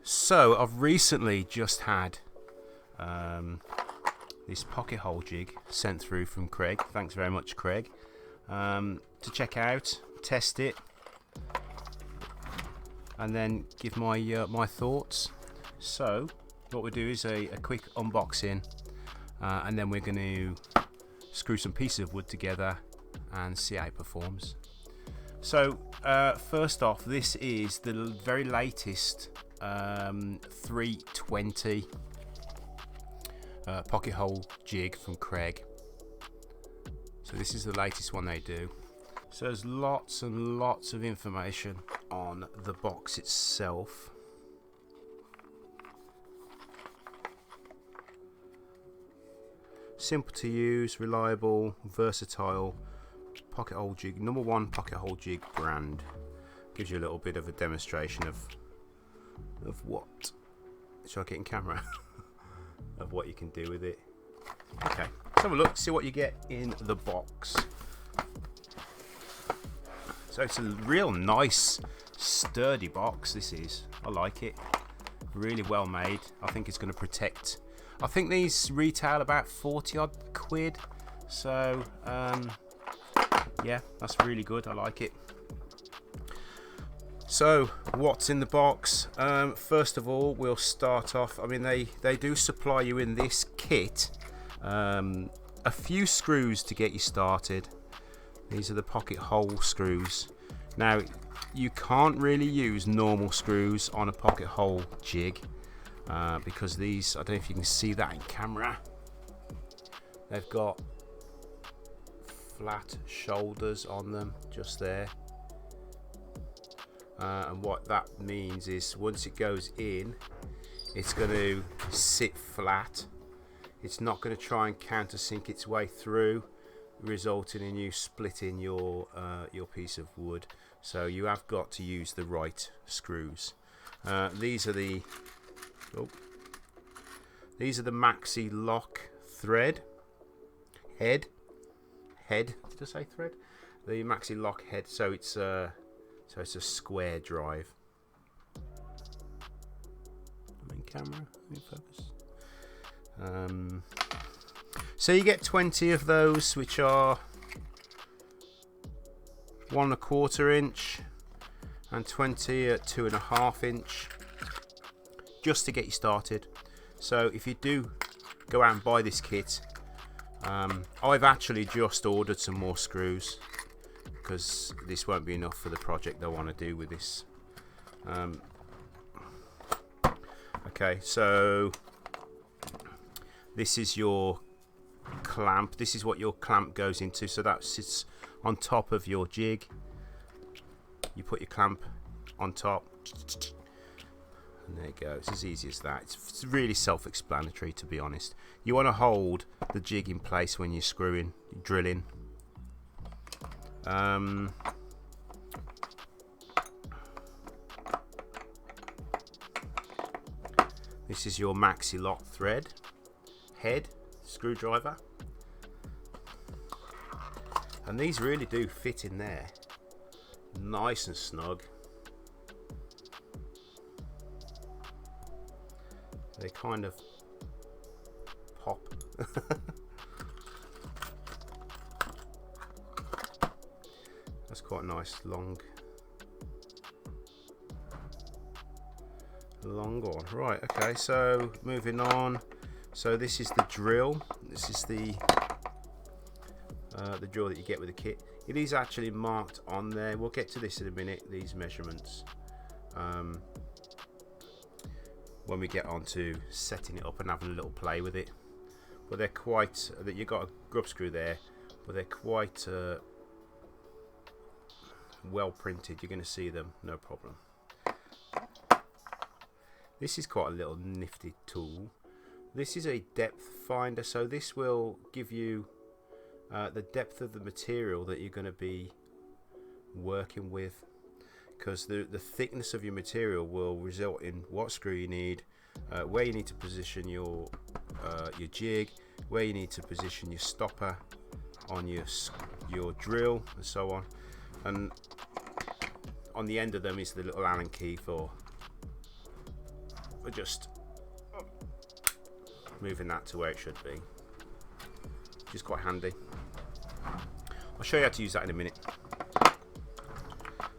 So I've recently just had this pocket hole jig sent through from Kreg. Thanks very much, Kreg. To check out, test it, and then give my my thoughts. So what we'll do is a quick unboxing, and then we're going to screw some pieces of wood together and see how it performs. So first off, this is the very latest 320 pocket hole jig from Kreg. So this is the latest one they do. So there's lots and lots of information on the box itself. Simple to use, reliable, versatile pocket hole jig, #1 pocket hole jig brand. Gives you a little bit of a demonstration of what, shall I get in camera? Of what you can do with it. Okay, let's have a look, see what you get in the box. So it's a real nice sturdy box, this is. I like it, really well made. I think it's going to protect, I think these retail about 40 odd quid, so yeah, that's really good. I like it. So what's in the box? First of all, we'll start off, I mean they do supply you in this kit a few screws to get you started. These are the pocket hole screws. Now you can't really use normal screws on a pocket hole jig because these, I don't know if you can see that in camera, they've got flat shoulders on them just there, and what that means is once it goes in, it's going to sit flat. It's not going to try and countersink its way through, resulting in you splitting your piece of wood. So you have got to use the right screws. These are the maxi lock thread head. Did I say thread? The maxi lock head. So it's a square drive. I'm in camera. Let me focus. So you get 20 of those, which are 1 1/4 inch and 20 at 2.5 inch, just to get you started. So if you do go out and buy this kit, I've actually just ordered some more screws because this won't be enough for the project I want to do with this. Okay, so this is your clamp. This is what your clamp goes into. So that sits on top of your jig. You put your clamp on top, and there it goes. It's as easy as that. It's really self-explanatory, to be honest. You want to hold the jig in place when you're screwing, drilling. This is your maxi lock thread head screwdriver, and these really do fit in there nice and snug. They kind of pop. That's quite a nice long one. Right, okay, so moving on. So this is the drill. This is the drill that you get with the kit. It is actually marked on there. We'll get to this in a minute, these measurements, when we get on to setting it up and having a little play with it. But they're quite, you've got a grub screw there, but they're quite well printed. You're going to see them, no problem. This is quite a little nifty tool. This is a depth finder, so this will give you the depth of the material that you're going to be working with, because the thickness of your material will result in what screw you need, where you need to position your jig, where you need to position your stopper on your drill, and so on. And on the end of them is the little Allen key for we're just moving that to where it should be, which is quite handy. I'll show you how to use that in a minute.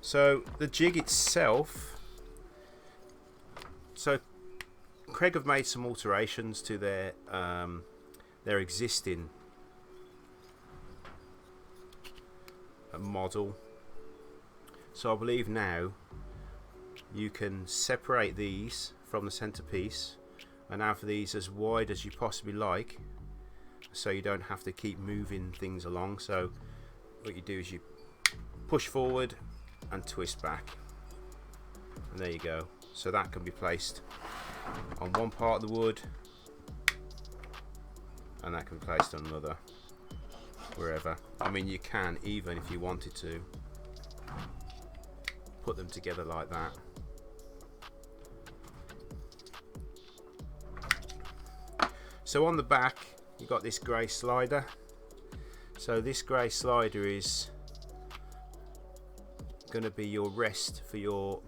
So the jig itself, so Kreg have made some alterations to their existing model. So I believe now you can separate these from the centerpiece and have these as wide as you possibly like, so you don't have to keep moving things along. So what you do is you push forward and twist back, and there you go. So that can be placed on one part of the wood, and that can be placed on another, wherever. I mean, you can, even if you wanted to, put them together like that. So on the back you've got this grey slider. So this grey slider is going to be your rest for your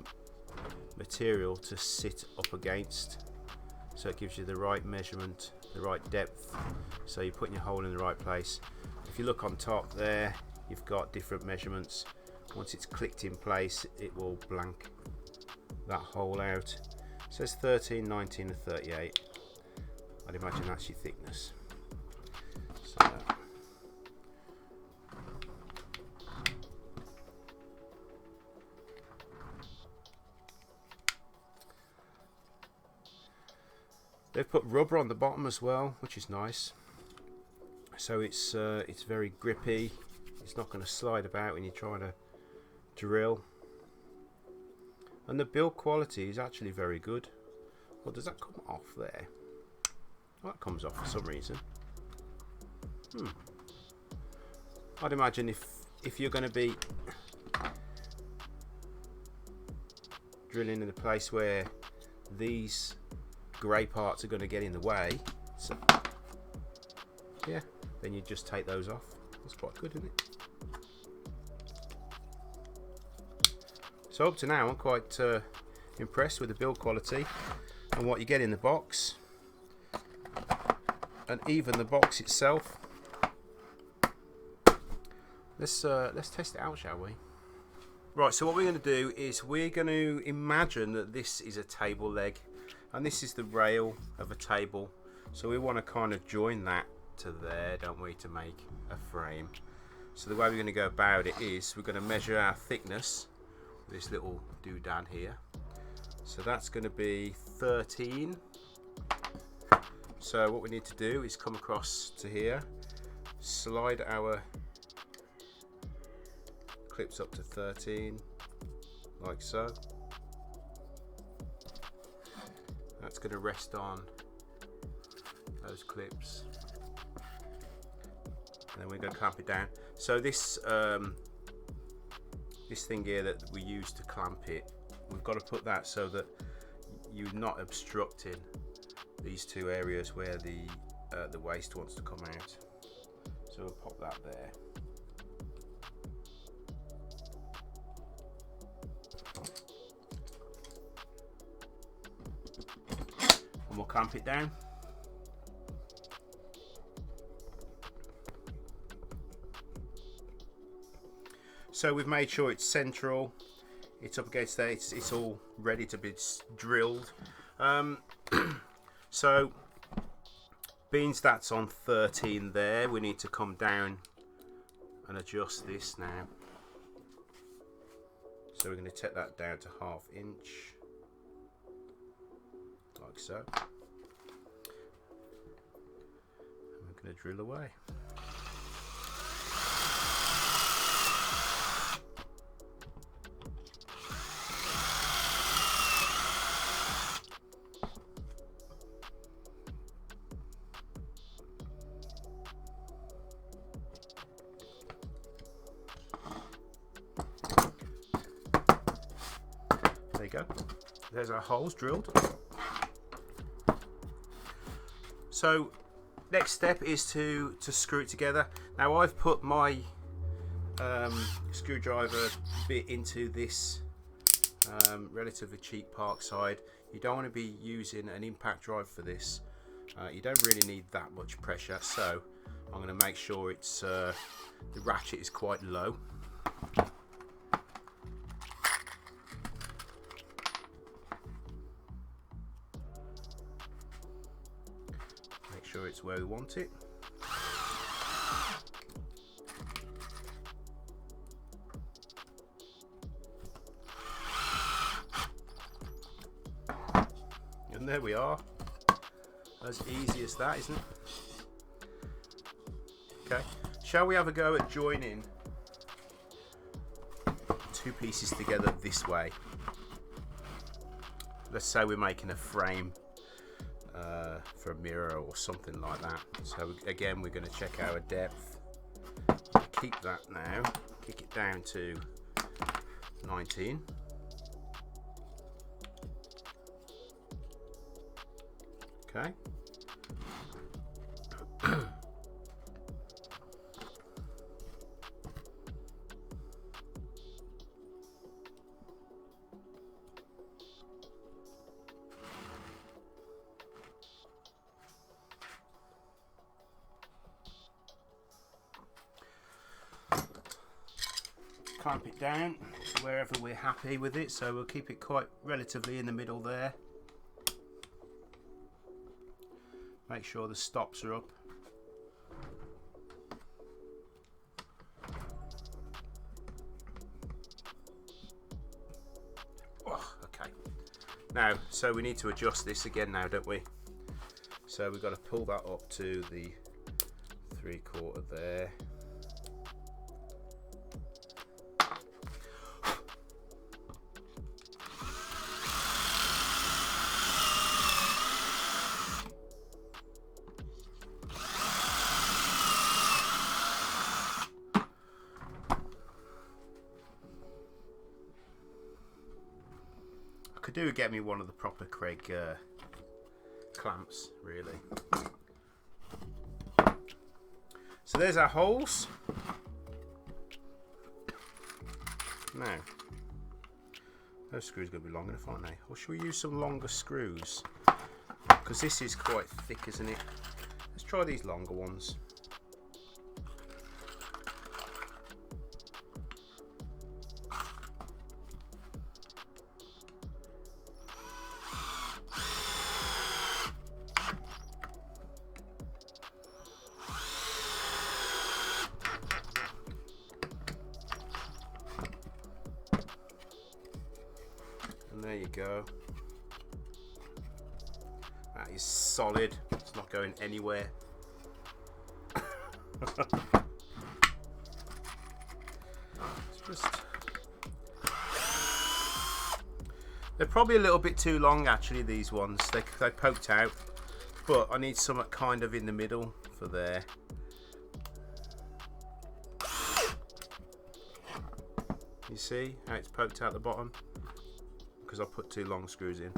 material to sit up against, so it gives you the right measurement, the right depth, so you're putting your hole in the right place. If you look on top there, you've got different measurements. Once it's clicked in place, it will blank that hole out. It says 13, 19 and 38. I'd imagine that's your thickness. So they've put rubber on the bottom as well, which is nice. So it's very grippy. It's not going to slide about when you're trying to drill. And the build quality is actually very good. Well, does that come off there? Oh, that comes off for some reason. I'd imagine if you're going to be drilling in a place where these grey parts are going to get in the way, so yeah, then you just take those off. That's quite good, isn't it? So up to now I'm quite impressed with the build quality and what you get in the box, and even the box itself. Let's test it out, shall we? Right, so what we're going to do is we're going to imagine that this is a table leg and this is the rail of a table. So we want to kind of join that to there, don't we, to make a frame. So the way we're going to go about it is we're going to measure our thickness with this little doodad here. So that's going to be 13. So what we need to do is come across to here, slide our clips up to 13, like so. That's going to rest on those clips, and then we're going to clamp it down. So this this thing here that we use to clamp it, we've got to put that so that you're not obstructing these two areas where the waste wants to come out. So we'll pop that there. And we'll clamp it down. So we've made sure it's central, it's up against there, it's all ready to be drilled. So beans that's on 13 there, we need to come down and adjust this now. So we're going to take that down to 1/2 inch, like so. And we're going to drill away. There you go. There's our holes drilled. So next step is to screw it together. Now I've put my screwdriver bit into this relatively cheap Parkside. You don't want to be using an impact drive for this. You don't really need that much pressure, so I'm going to make sure it's the ratchet is quite low. Make sure it's where we want it. And there we are. As easy as that, isn't it? Okay, shall we have a go at joining two pieces together this way? Let's say we're making a frame for a mirror or something like that. So again, we're going to check our depth. Keep that now. Kick it down to 19. Okay. Clamp it down to wherever we're happy with it, so we'll keep it quite relatively in the middle there. Make sure the stops are up. Oh, okay. Now, so we need to adjust this again now, don't we? So we've got to pull that up to the 3/4 there. Could do get me one of the proper Kreg clamps, really. So there's our holes. Now, those screws are going to be long enough, aren't they? Or should we use some longer screws? Because this is quite thick, isn't it? Let's try these longer ones. There you go. That is solid. It's not going anywhere. They're probably a little bit too long, actually, these ones. They poked out, but I need something kind of in the middle for there. You see how it's poked out the bottom? Because I put 2 long screws in.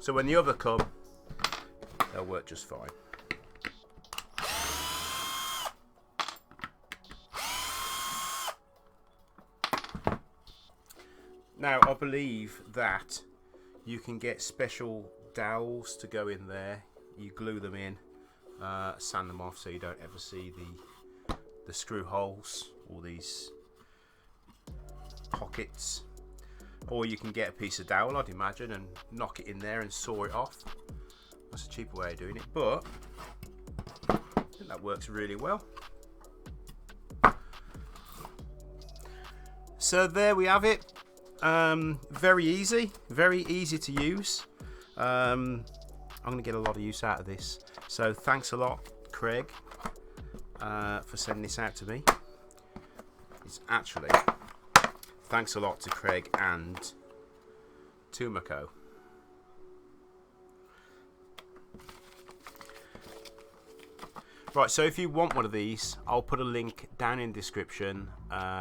So when the other come, they'll work just fine. Now I believe that you can get special dowels to go in there. You glue them in, sand them off so you don't ever see the screw holes or these pockets. Or you can get a piece of dowel, I'd imagine, and knock it in there and saw it off. That's a cheaper way of doing it, but I think that works really well. So there we have it. Very easy to use. I'm going to get a lot of use out of this. So thanks a lot, Kreg, for sending this out to me. It's actually... Thanks a lot to Kreg and Tomaco. Right, so if you want one of these, I'll put a link down in the description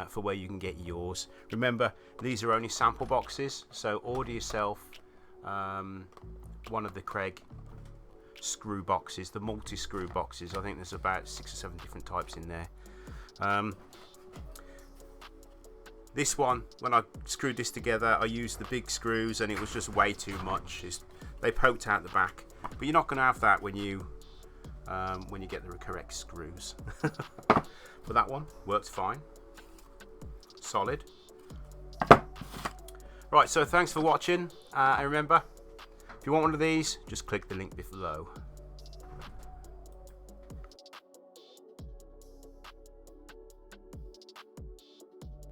for where you can get yours. Remember, these are only sample boxes, so order yourself one of the Kreg screw boxes, the multi-screw boxes. I think there's about 6 or 7 different types in there. This one, when I screwed this together, I used the big screws and it was just way too much. They poked out the back, but you're not going to have that when you get the correct screws. But that one works fine, solid. Right, so thanks for watching, and remember, if you want one of these, just click the link below.